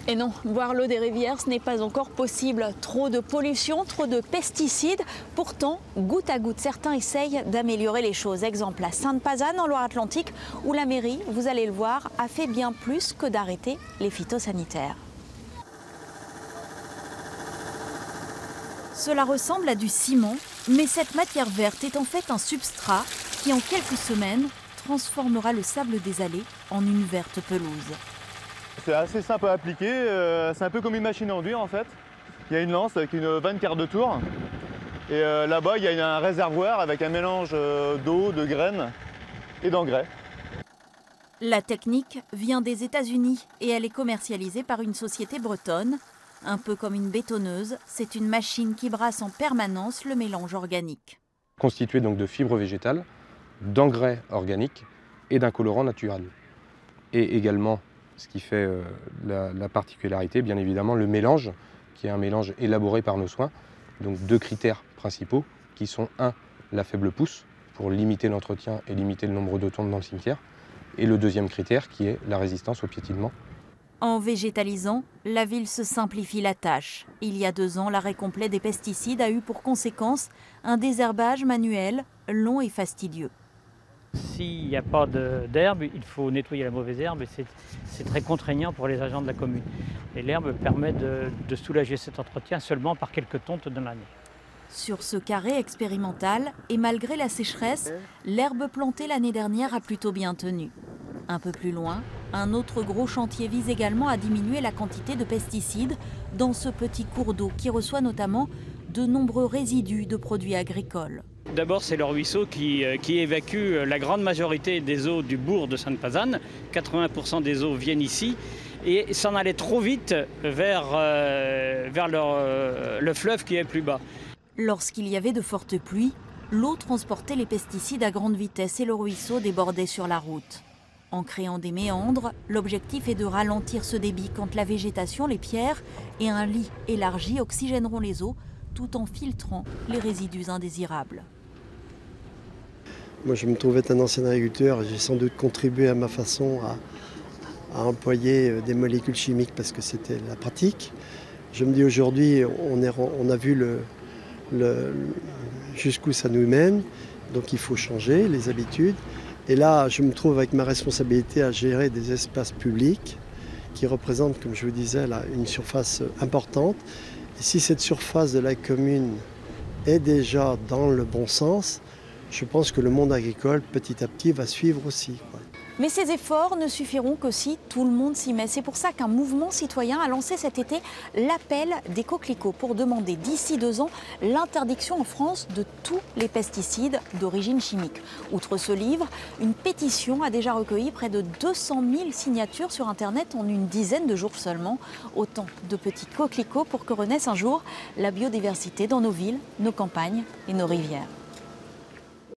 Et non, boire l'eau des rivières, ce n'est pas encore possible. Trop de pollution, trop de pesticides. Pourtant, goutte à goutte, certains essayent d'améliorer les choses. Exemple à Sainte-Pazanne, en Loire-Atlantique, où la mairie, vous allez le voir, a fait bien plus que d'arrêter les phytosanitaires. Cela ressemble à du ciment, mais cette matière verte est en fait un substrat qui, en quelques semaines, transformera le sable des allées en une verte pelouse. C'est assez simple à appliquer, c'est un peu comme une machine à enduire en fait. Il y a une lance avec une vanne quart de tour et là-bas il y a un réservoir avec un mélange d'eau, de graines et d'engrais. La technique vient des États-Unis et elle est commercialisée par une société bretonne. Un peu comme une bétonneuse, c'est une machine qui brasse en permanence le mélange organique. Constitué donc de fibres végétales, d'engrais organiques et d'un colorant naturel. Et également, ce qui fait la particularité, bien évidemment, le mélange, qui est un mélange élaboré par nos soins. Donc deux critères principaux qui sont la faible pousse, pour limiter l'entretien et limiter le nombre de tombes dans le cimetière. Et le deuxième critère qui est la résistance au piétinement. En végétalisant, la ville se simplifie la tâche. Il y a 2 ans, l'arrêt complet des pesticides a eu pour conséquence un désherbage manuel long et fastidieux. S'il n'y a pas d'herbe, il faut nettoyer la mauvaise herbe et c'est très contraignant pour les agents de la commune. Et l'herbe permet de soulager cet entretien seulement par quelques tontes dans l'année. Sur ce carré expérimental, et malgré la sécheresse, l'herbe plantée l'année dernière a plutôt bien tenu. Un peu plus loin, un autre gros chantier vise également à diminuer la quantité de pesticides dans ce petit cours d'eau qui reçoit notamment de nombreux résidus de produits agricoles. D'abord, c'est le ruisseau qui évacue la grande majorité des eaux du bourg de Sainte-Pazanne. 80% des eaux viennent ici et s'en allait trop vite vers le fleuve qui est plus bas. Lorsqu'il y avait de fortes pluies, l'eau transportait les pesticides à grande vitesse et le ruisseau débordait sur la route. En créant des méandres, l'objectif est de ralentir ce débit quand la végétation, les pierres et un lit élargi oxygéneront les eaux tout en filtrant les résidus indésirables. Moi, je me trouve être un ancien agriculteur. J'ai sans doute contribué à ma façon à employer des molécules chimiques parce que c'était la pratique. Je me dis aujourd'hui, on a vu jusqu'où ça nous mène, donc il faut changer les habitudes. Et là, je me trouve avec ma responsabilité à gérer des espaces publics qui représentent, comme je vous disais, là, une surface importante. Et si cette surface de la commune est déjà dans le bon sens, je pense que le monde agricole, petit à petit, va suivre aussi, quoi. Mais ces efforts ne suffiront que si tout le monde s'y met. C'est pour ça qu'un mouvement citoyen a lancé cet été l'appel des coquelicots pour demander d'ici 2 ans l'interdiction en France de tous les pesticides d'origine chimique. Outre ce livre, une pétition a déjà recueilli près de 200 000 signatures sur Internet en une dizaine de jours seulement. Autant de petits coquelicots pour que renaisse un jour la biodiversité dans nos villes, nos campagnes et nos rivières.